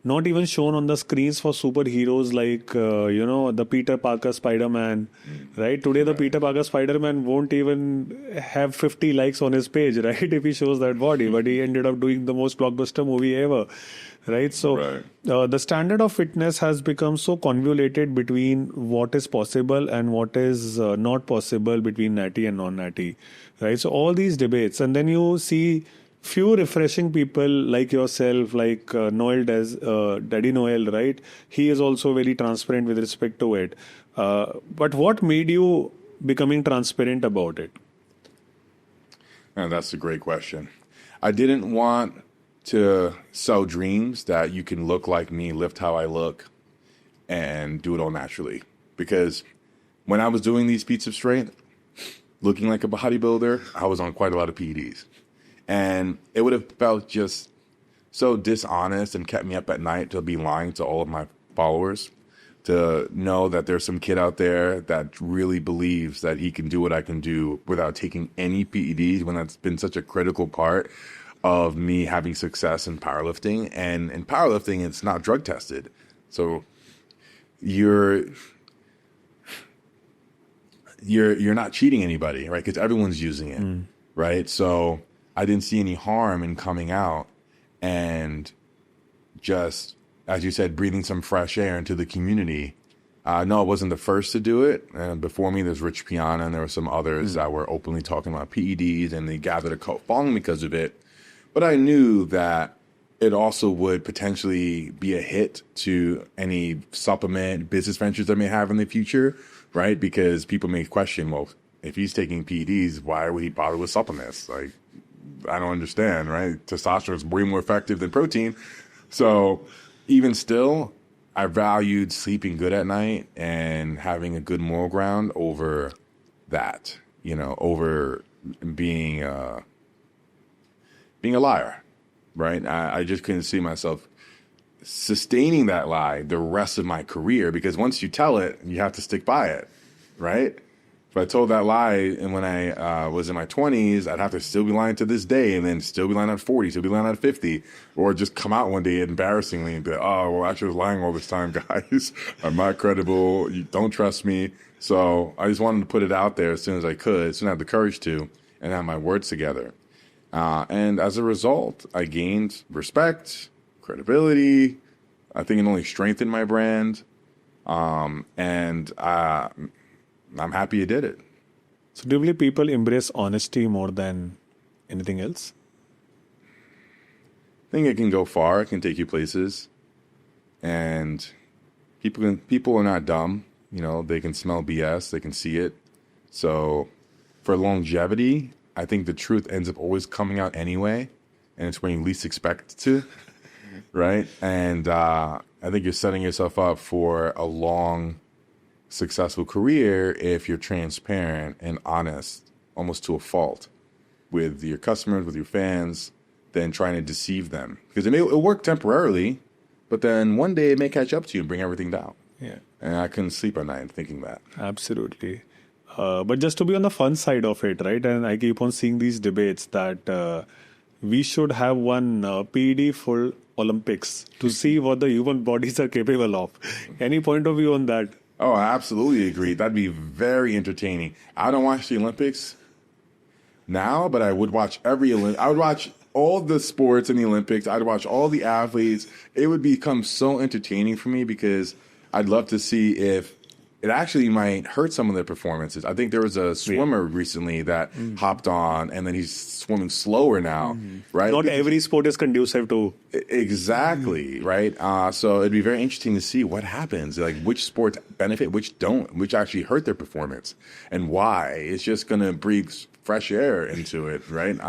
not even shown on the screens for superheroes like, the Peter Parker Spider-Man, right? Today, the Peter Parker Spider-Man won't even have 50 likes on his page, right? If he shows that body, but he ended up doing the most blockbuster movie ever, right? So the standard of fitness has become so convoluted between what is possible and what is not possible between natty and non-natty, right? So all these debates, and then you see few refreshing people like yourself, like Daddy Noel, right? He is also very transparent with respect to it. But what made you becoming transparent about it? And that's a great question. I didn't want to sell dreams that you can look like me, lift how I look, and do it all naturally. Because when I was doing these feats of strength, looking like a bodybuilder, I was on quite a lot of PEDs. And it would have felt just so dishonest and kept me up at night to be lying to all of my followers, to know that there's some kid out there that really believes that he can do what I can do without taking any PEDs, when that's been such a critical part of me having success in powerlifting. And in powerlifting, it's not drug tested. So you're not cheating anybody, right? Because everyone's using it, right? So I didn't see any harm in coming out and just, as you said, breathing some fresh air into the community. No, I wasn't the first to do it. And before me, there's Rich Piana, and there were some others that were openly talking about PEDs, and they gathered a cult following because of it. But I knew that it also would potentially be a hit to any supplement business ventures I may have in the future, right? Because people may question, well, if he's taking PEDs, why would he bother with supplements? Like, I don't understand, right? Testosterone is way more effective than protein. So even still, I valued sleeping good at night and having a good moral ground over that, over being a liar, right? I just couldn't see myself sustaining that lie the rest of my career, because once you tell it, you have to stick by it, right? If I told that lie and when I was in my 20s, I'd have to still be lying to this day, and then still be lying at 40, still be lying at 50, or just come out one day embarrassingly and be like, oh, well, actually I was lying all this time, guys. I'm not credible. You don't trust me. So I just wanted to put it out there as soon as I could, as soon as I had the courage to, and have my words together. And as a result, I gained respect, credibility. I think it only strengthened my brand. And I'm happy you did it. So do you believe people embrace honesty more than anything else? I think it can go far. It can take you places. And people are not dumb. They can smell BS. They can see it. So for longevity, I think the truth ends up always coming out anyway. And it's when you least expect it to. Right? And I think you're setting yourself up for a long, successful career if you're transparent and honest, almost to a fault, with your customers, with your fans, than trying to deceive them. Because it'll work temporarily, but then one day it may catch up to you and bring everything down. Yeah. And I couldn't sleep at night thinking that. Absolutely. But just to be on the fun side of it, right? And I keep on seeing these debates that we should have one PED full Olympics to see what the human bodies are capable of. Any point of view on that? Oh, I absolutely agree. That'd be very entertaining. I don't watch the Olympics now, but I would watch I would watch all the sports in the Olympics. I'd watch all the athletes. It would become so entertaining for me, because I'd love to see if it actually might hurt some of their performances. I think there was a swimmer recently that hopped on, and then he's swimming slower now, right? Not every sport is conducive to. Exactly, right? So it'd be very interesting to see what happens, like which sports benefit, which don't, which actually hurt their performance, and why. It's just going to breathe fresh air into it, right?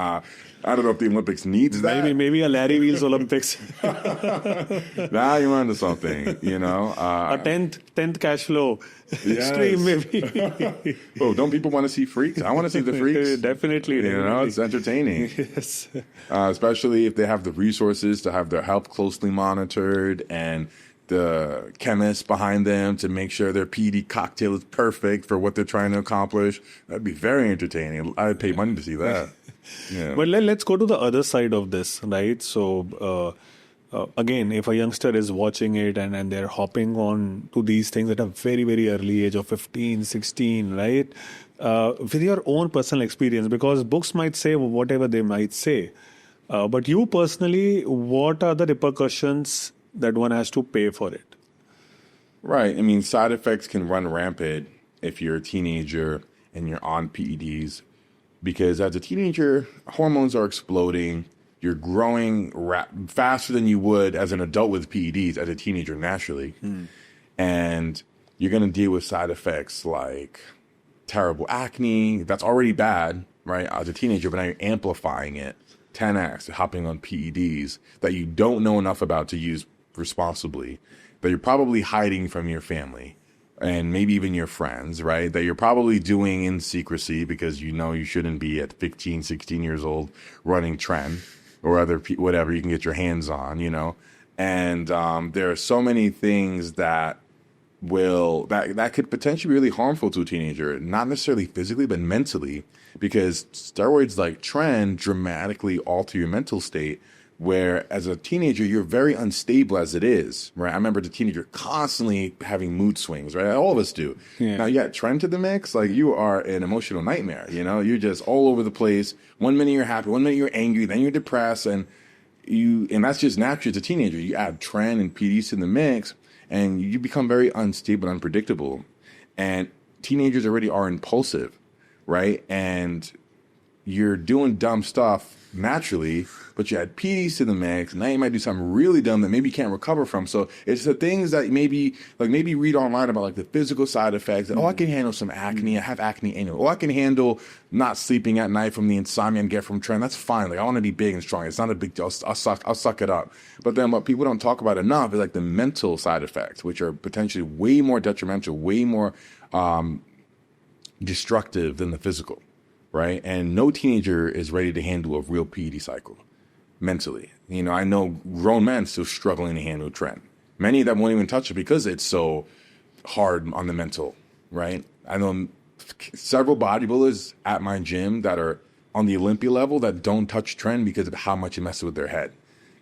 I don't know if the Olympics needs that. Maybe a Larry Wheels Olympics. Now you're onto something, A 10th cash flow stream, maybe. Oh, don't people want to see freaks? I want to see the freaks. Definitely. It's entertaining. Yes. Especially if they have the resources to have their health closely monitored, and the chemists behind them to make sure their PED cocktail is perfect for what they're trying to accomplish. That'd be very entertaining. I'd pay money to see that. Yeah. But let's go to the other side of this, right? So again, if a youngster is watching it and they're hopping on to these things at a very, very early age of 15, 16, right? With your own personal experience, because books might say whatever they might say. But you personally, what are the repercussions that one has to pay for it? Right. I mean, side effects can run rampant if you're a teenager and you're on PEDs, because as a teenager, hormones are exploding. You're growing faster than you would as an adult with PEDs as a teenager naturally. And you're going to deal with side effects like terrible acne. That's already bad, right, as a teenager, but now you're amplifying it 10x, hopping on PEDs that you don't know enough about to use responsibly, that you're probably hiding from your family and maybe even your friends, right? That you're probably doing in secrecy because you know you shouldn't be at 15, 16 years old running trend or other whatever you can get your hands on, you know? And there are so many things that that could potentially be really harmful to a teenager, not necessarily physically, but mentally, because steroids like tren dramatically alter your mental state, where as a teenager, you're very unstable as it is, right? I remember the teenager constantly having mood swings, right? All of us do. Yeah. Now you got tren to the mix, like you are an emotional nightmare, you know? You're just all over the place. 1 minute you're happy, 1 minute you're angry, then you're depressed, and that's just natural as a teenager. You add tren and PDs to the mix, and you become very unstable and unpredictable. And teenagers already are impulsive, right? And you're doing dumb stuff naturally, but you add PEDs to the mix, and now you might do something really dumb that maybe you can't recover from. So it's the things that maybe read online about, like the physical side effects. That, I can handle some acne. I have acne anyway. I can handle not sleeping at night from the insomnia and get from tren. That's fine. Like, I want to be big and strong. It's not a big deal. I'll suck it up. But then what people don't talk about enough is like the mental side effects, which are potentially way more detrimental, way more destructive than the physical. Right? And no teenager is ready to handle a real PED cycle mentally. You know, I know grown men still struggling to handle tren. Many of them won't even touch it because it's so hard on the mental, right? I know several bodybuilders at my gym that are on the Olympia level that don't touch tren because of how much it messes with their head.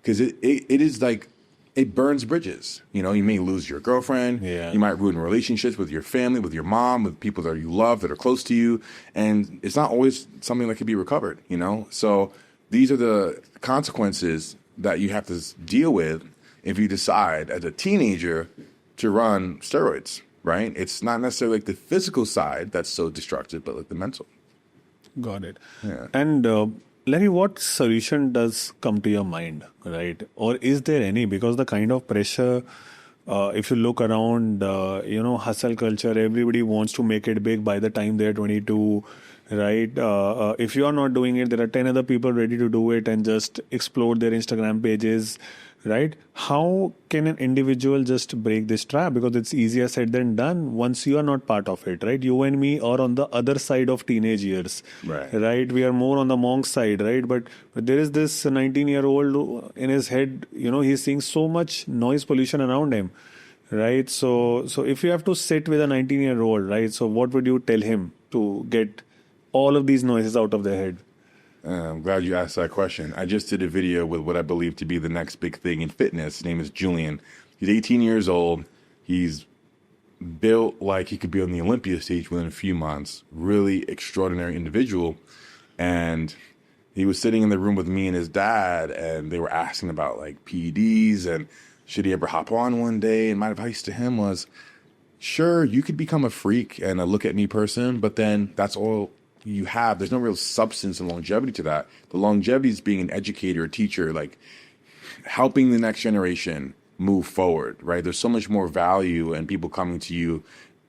Because it is like, it burns bridges. You know, you may lose your girlfriend. Yeah. You might ruin relationships with your family, with your mom, with people that you love, that are close to you. And it's not always something that can be recovered, you know? So these are the consequences that you have to deal with if you decide as a teenager to run steroids, right? It's not necessarily like the physical side that's so destructive, but like the mental. Got it. Yeah. And Larry, what solution does come to your mind, right? Or is there any? Because the kind of pressure, if you look around, hustle culture, everybody wants to make it big by the time they're 22, right? If you are not doing it, there are 10 other people ready to do it and just explode their Instagram pages, right? How can an individual just break this trap? Because it's easier said than done once you are not part of it, right? You and me are on the other side of teenage years, right? We are more on the monk side, right? But there is this 19-year-old in his head, he's seeing so much noise pollution around him, right? So if you have to sit with a 19-year-old, right? So what would you tell him to get all of these noises out of their head? I'm glad you asked that question. I just did a video with what I believe to be the next big thing in fitness. His name is Julian. He's 18 years old. He's built like he could be on the Olympia stage within a few months. Really extraordinary individual. And he was sitting in the room with me and his dad, and they were asking about like PEDs and should he ever hop on one day. And my advice to him was, sure, you could become a freak and a look at me person, but then that's all you have. There's no real substance and longevity to that. The longevity is being an educator, a teacher, like helping the next generation move forward, right? There's so much more value in people coming to you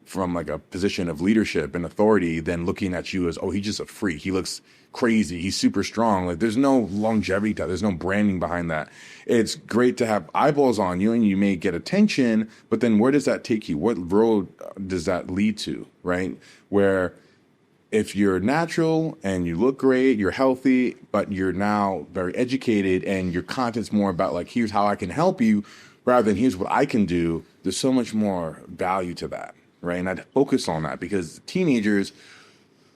from like a position of leadership and authority than looking at you as, oh, he's just a freak. He looks crazy. He's super strong. Like there's no longevity to that. There's no branding behind that. It's great to have eyeballs on you and you may get attention, but then where does that take you? What road does that lead to, right? Where if you're natural and you look great, you're healthy, but you're now very educated and your content's more about like, here's how I can help you rather than here's what I can do, there's so much more value to that, right? And I'd focus on that because teenagers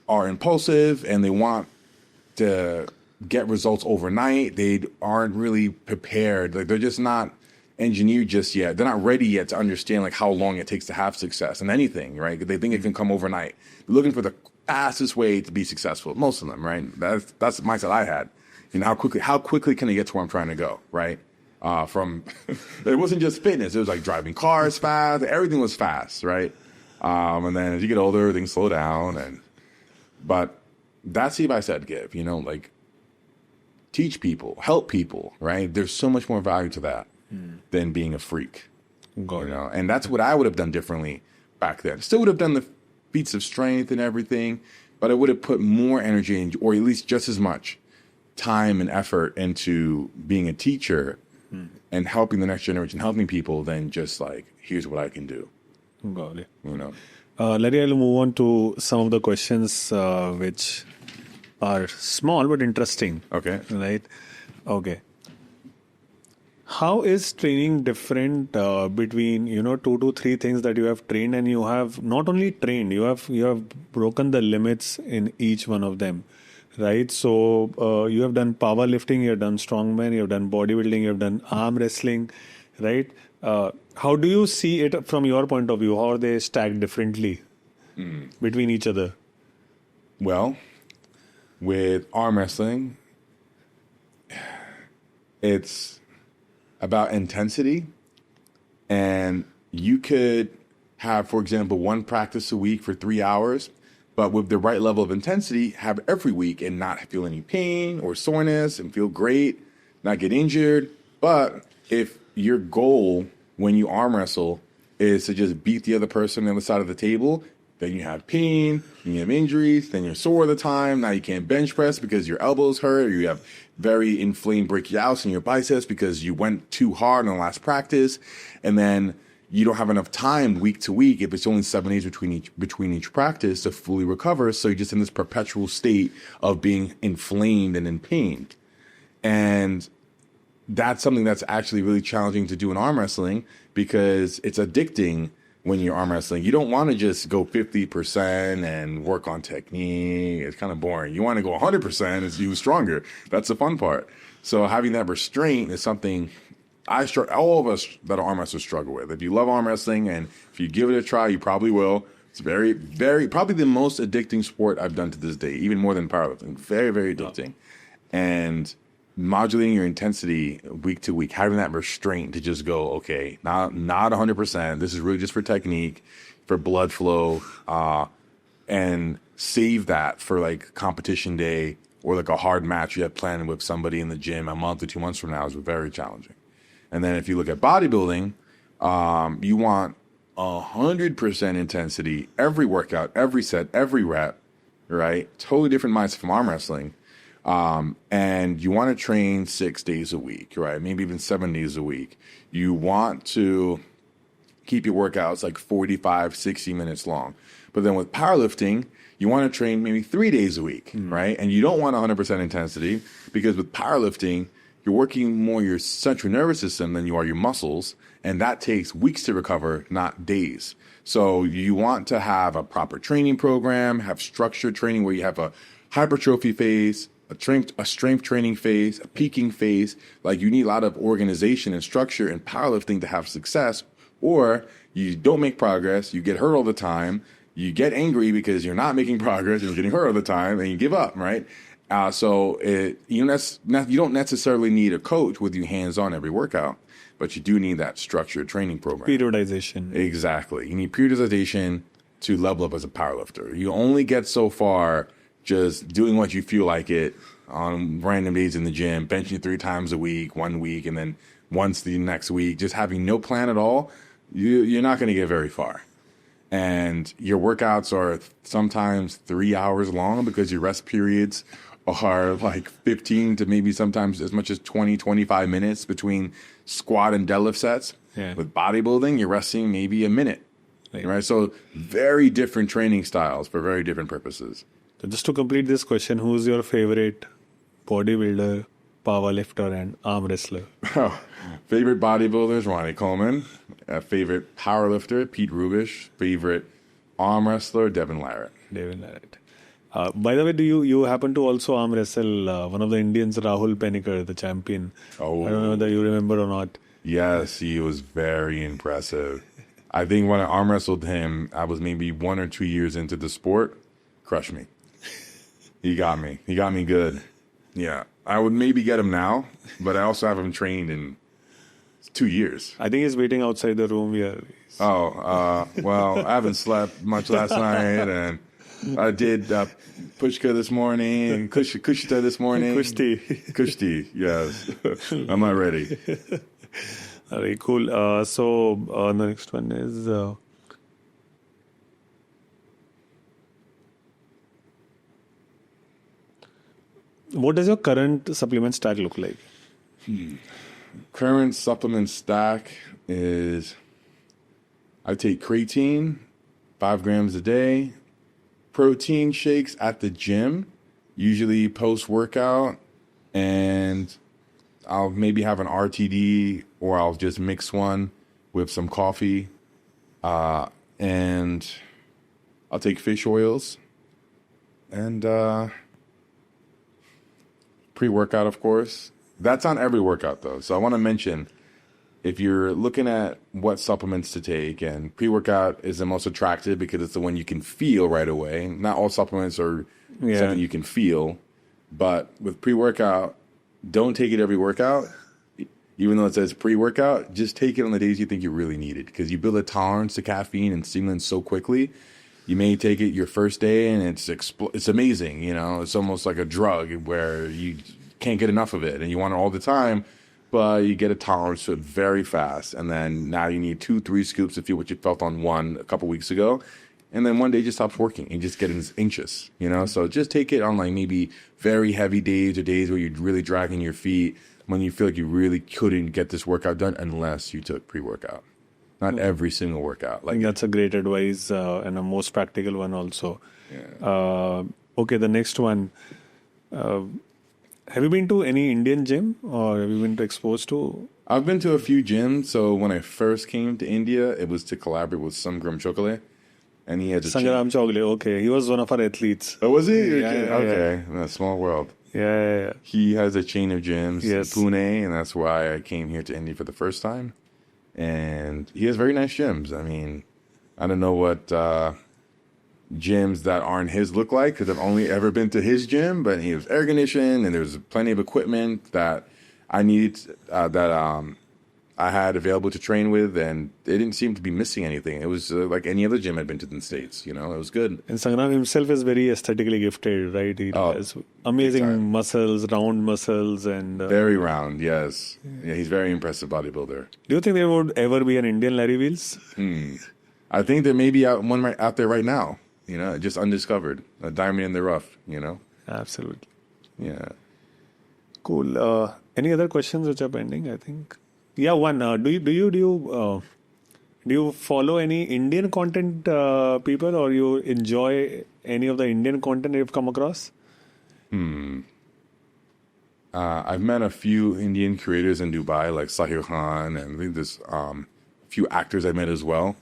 are impulsive and they want to get results overnight. They aren't really prepared. Like they're just not engineered just yet. They're not ready yet to understand like how long it takes to have success in anything, right? They think it can come overnight. They're looking for the fastest way to be successful. Most of them, right? That's the mindset I had. How quickly can I get to where I'm trying to go, right? It wasn't just fitness. It was like driving cars fast. Everything was fast, right? And then as you get older, things slow down. But that's the advice I'd give, like teach people, help people, right? There's so much more value to that than being a freak, and that's what I would have done differently back then. Still would have done the feats of strength and everything, but I would have put more energy or at least just as much time and effort into being a teacher and helping the next generation, helping people than just like, here's what I can do. Got it. Larry, I'll move on to some of the questions which are small but interesting. Okay. Right? Okay. How is training different between 2 to 3 things that you have trained, and you have not only trained, you have broken the limits in each one of them, right? So you have done powerlifting, you have done strongman, you have done bodybuilding, you have done arm wrestling, right? How do you see it from your point of view? How are they stacked differently between each other? Well, with arm wrestling, it's about intensity, and you could have, for example, one practice a week for 3 hours, but with the right level of intensity, have every week and not feel any pain or soreness and feel great, not get injured. But if your goal when you arm wrestle is to just beat the other person on the other side of the table, then you have pain, you have injuries, then you're sore all the time. Now you can't bench press because your elbows hurt, or you have very inflamed brachialis in your biceps because you went too hard in the last practice, and then you don't have enough time week to week if it's only 7 days between each practice to fully recover. So you're just in this perpetual state of being inflamed and in pain. And that's something that's actually really challenging to do in arm wrestling because it's addicting. When you're arm wrestling, you don't want to just go 50% and work on technique. It's kind of boring. You want to go 100% as you stronger. That's the fun part. So having that restraint is something all of us that are arm wrestlers struggle with. If you love arm wrestling and if you give it a try, you probably will. It's very, very, probably the most addicting sport I've done to this day, even more than powerlifting. Very, very addicting. And modulating your intensity week to week, having that restraint to just go, okay, not 100%. This is really just for technique, for blood flow, and save that for like competition day or like a hard match you have planned with somebody in the gym a month or 2 months from now is very challenging. And then if you look at bodybuilding, you want 100% intensity every workout, every set, every rep, right? Totally different mindset from arm wrestling. And you want to train 6 days a week, right? Maybe even 7 days a week. You want to keep your workouts like 45, 60 minutes long. But then with powerlifting, you want to train maybe 3 days a week, right? And you don't want 100% intensity because with powerlifting, you're working more your central nervous system than you are your muscles. And that takes weeks to recover, not days. So you want to have a proper training program, have structured training where you have a hypertrophy phase, a strength training phase, a peaking phase. Like you need a lot of organization and structure in powerlifting to have success, or you don't make progress, you get hurt all the time, you get angry because you're not making progress, you're getting hurt all the time, and you give up, right? You don't necessarily need a coach with you hands-on every workout, but you do need that structured training program. Periodization. Exactly. You need periodization to level up as a powerlifter. You only get so far just doing what you feel like it on random days in the gym, benching 3 times a week, 1 week, and then once the next week, just having no plan at all, you're not going to get very far. And your workouts are sometimes 3 hours long because your rest periods are like 15 to maybe sometimes as much as 20, 25 minutes between squat and deadlift sets. Yeah. With bodybuilding, you're resting maybe a minute. Right? So very different training styles for very different purposes. So just to complete this question, who's your favorite bodybuilder, powerlifter, and arm wrestler? Favorite bodybuilder is Ronnie Coleman. Favorite powerlifter, Pete Rubish. Favorite arm wrestler, Devin Larratt. Devin Larratt. By the way, do you happen to also arm wrestle one of the Indians, Rahul Panikkar, the champion? Oh. I don't know whether you remember or not. Yes, he was very impressive. I think when I arm wrestled him, I was maybe 1 or 2 years into the sport. Crushed me. He got me. He got me good. Yeah. I would maybe get him now, but I also have him trained in 2 years. I think he's waiting outside the room here. Well, I haven't slept much last night, and I did pushka this morning, kushta this morning. Kushti, yes. I'm not ready. Very cool. So the next one is... what does your current supplement stack look like? Current supplement stack is I take creatine, 5 grams a day, protein shakes at the gym, usually post-workout, and I'll maybe have an RTD or I'll just mix one with some coffee, and I'll take fish oils and pre-workout, of course. That's on every workout, though. So I want to mention, if you're looking at what supplements to take, and pre-workout is the most attractive because it's the one you can feel right away. Not all supplements are something you can feel, but with pre-workout, don't take it every workout. Even though it says pre-workout, just take it on the days you think you really need it, because you build a tolerance to caffeine and stimulants so quickly. You may take it your first day and it's amazing, you know. It's almost like a drug where you can't get enough of it and you want it all the time, but you get a tolerance to it very fast. And then now you need 2-3 scoops to feel what you felt on one a couple weeks ago. And then one day it just stops working and you just get anxious, you know. So just take it on like maybe very heavy days or days where you're really dragging your feet, when you feel like you really couldn't get this workout done unless you took pre-workout. Not every single workout. I think that's a great advice and a most practical one also. Yeah. Okay, the next one. Have you been to any Indian gym, or have you been exposed to? I've been to a few gyms. So when I first came to India, it was to collaborate with Sangram Chocolate. And he had Sangram Chogle, okay. He was one of our athletes. Oh, was he? Yeah, okay. Yeah. Small world. Yeah. He has a chain of gyms in Yes. Pune, and that's why I came here to India for the first time. And he has very nice gyms. I mean, I don't know what gyms that aren't his look like, because I've only ever been to his gym, but he was air conditioned and there's plenty of equipment that I needed, I had available to train with, and they didn't seem to be missing anything. It was like any other gym I'd been to in the States, you know. It was good. And Sangram himself is very aesthetically gifted, right? He has amazing muscles, round muscles, and... very round, yes. Yeah, he's very impressive bodybuilder. Do you think there would ever be an Indian Larry Wheels? I think there may be one right out there right now, you know, just undiscovered. A diamond in the rough, you know. Absolutely. Yeah. Cool. Any other questions which are pending? I think. Yeah, one. Do you follow any Indian content people, or you enjoy any of the Indian content you've come across? I've met a few Indian creators in Dubai, like Sahir Khan, and I think there's a few actors I met as well.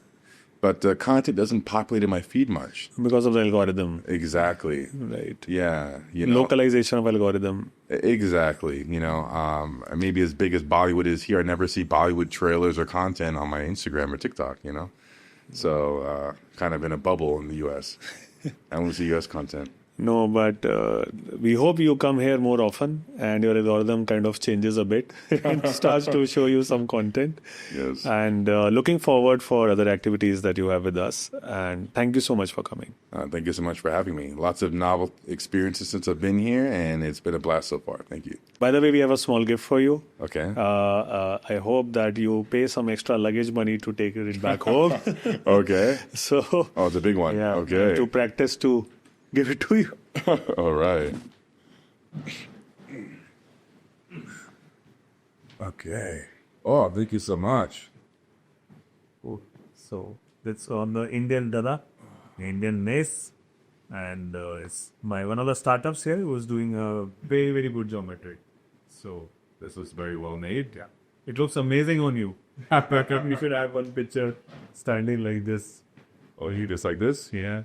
But the content doesn't populate in my feed much. Because of the algorithm. Exactly. Right. Yeah. You know, Localization of algorithm. Exactly. You know, maybe as big as Bollywood is here, I never see Bollywood trailers or content on my Instagram or TikTok, you know. So kind of in a bubble in the U.S. I only see U.S. content. No, but we hope you come here more often and your algorithm kind of changes a bit and starts to show you some content. Yes. And looking forward for other activities that you have with us. And thank you so much for coming. Thank you so much for having me. Lots of novel experiences since I've been here, and it's been a blast so far. Thank you. By the way, we have a small gift for you. Okay. I hope that you pay some extra luggage money to take it back home. Okay. So, Oh, it's a big one. yeah, Okay. to practice to give it to you. All right. Okay. Oh, thank you so much. So that's on the Indian Dada, Indian Nace, and it's one of the startups here who was doing a very, very good geometry. So this was very well made. Yeah, it looks amazing on you. You should have one picture standing like this, or he just like this. Yeah.